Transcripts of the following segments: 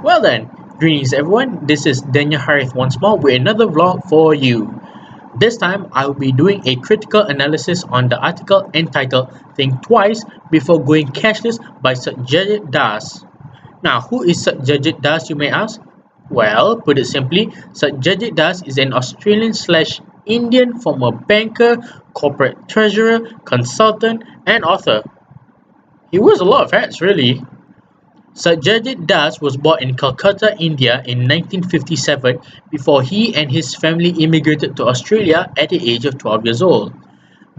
Well then, greetings everyone, this is Danial Harith once more with another vlog for you. This time, I will be doing a critical analysis on the article entitled Think Twice Before Going Cashless by Satyajit Das. Now, who is Satyajit Das, you may ask? Well, put it simply, Satyajit Das is an Australian/Indian former banker, corporate treasurer, consultant, and author. He wears a lot of hats, really. Satyajit Das was born in Calcutta, India in 1957 before he and his family immigrated to Australia at the age of 12 years old.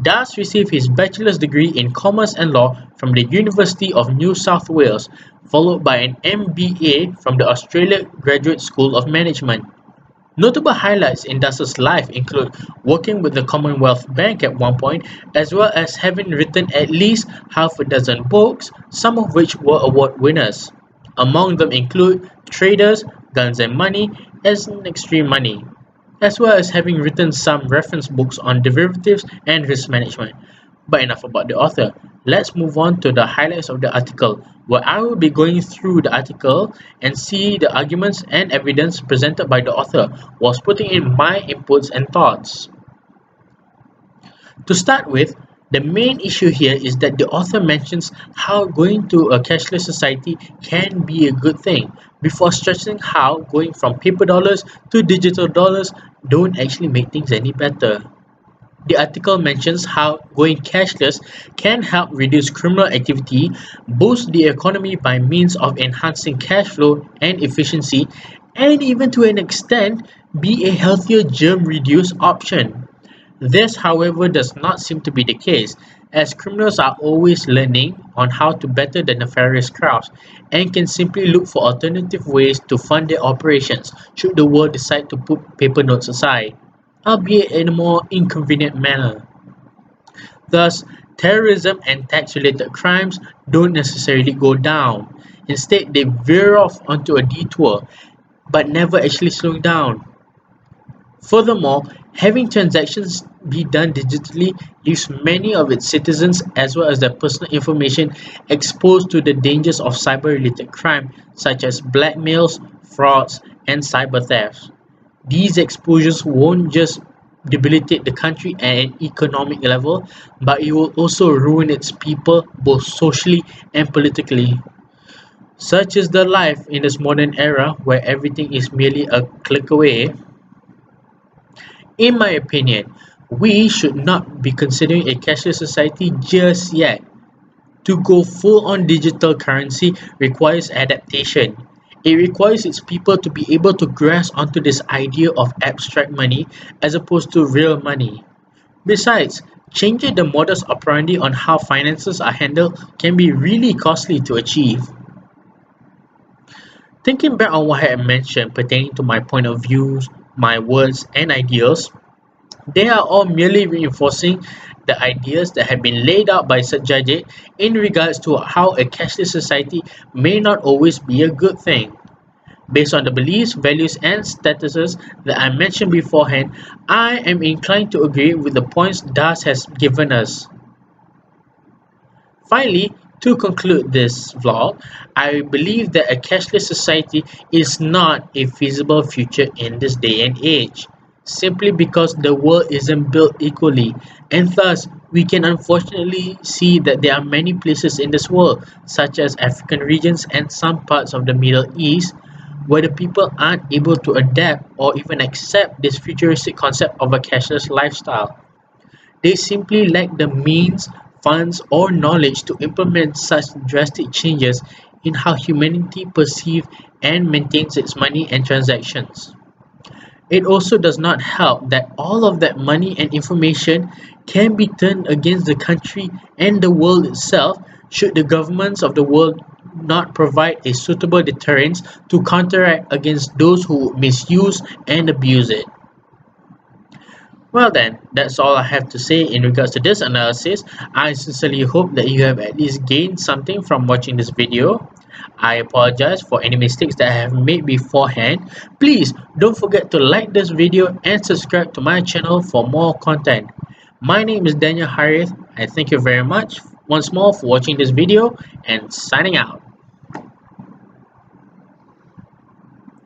Das received his bachelor's degree in Commerce and Law from the University of New South Wales, followed by an MBA from the Australia Graduate School of Management. Notable highlights in Das's life include working with the Commonwealth Bank at one point, as well as having written at least half a dozen books, some of which were award winners. Among them include Traders, Guns and Money, and Extreme Money, as well as having written some reference books on derivatives and risk management. But enough about the author. Let's move on to the highlights of the article, where I will be going through the article and see the arguments and evidence presented by the author, whilst putting in my inputs and thoughts. To start with, the main issue here is that the author mentions how going to a cashless society can be a good thing, before stressing how going from paper dollars to digital dollars don't actually make things any better. The article mentions how going cashless can help reduce criminal activity, boost the economy by means of enhancing cash flow and efficiency, and even to an extent be a healthier germ-reduced option. This, however, does not seem to be the case, as criminals are always learning on how to better the nefarious crowds and can simply look for alternative ways to fund their operations should the world decide to put paper notes aside, albeit in a more inconvenient manner. Thus, terrorism and tax-related crimes don't necessarily go down. Instead, they veer off onto a detour, but never actually slowing down. Furthermore, having transactions be done digitally leaves many of its citizens as well as their personal information exposed to the dangers of cyber-related crime such as blackmails, frauds, and cyber thefts. These exposures won't just debilitate the country at an economic level, but it will also ruin its people both socially and politically. Such is the life in this modern era where everything is merely a click away. In my opinion, we should not be considering a cashless society just yet. To go full on digital currency requires adaptation. It requires its people to be able to grasp onto this idea of abstract money as opposed to real money. Besides, changing the modus operandi on how finances are handled can be really costly to achieve. Thinking back on what I had mentioned pertaining to my point of views, my words, and ideals, they are all merely reinforcing the ideas that have been laid out by Satyajit in regards to how a cashless society may not always be a good thing. Based on the beliefs, values, and statuses that I mentioned beforehand, I am inclined to agree with the points Das has given us. Finally, to conclude this vlog, I believe that a cashless society is not a feasible future in this day and age, simply because the world isn't built equally, and thus we can unfortunately see that there are many places in this world, such as African regions and some parts of the Middle East, where the people aren't able to adapt or even accept this futuristic concept of a cashless lifestyle. They simply lack the means, funds, or knowledge to implement such drastic changes in how humanity perceives and maintains its money and transactions. It also does not help that all of that money and information can be turned against the country and the world itself should the governments of the world not provide a suitable deterrence to counteract against those who misuse and abuse it. Well then, that's all I have to say in regards to this analysis. I sincerely hope that you have at least gained something from watching this video. I apologize for any mistakes that I have made beforehand. Please don't forget to like this video and subscribe to my channel for more content. My name is Daniel Harith. I thank you very much once more for watching this video and signing out.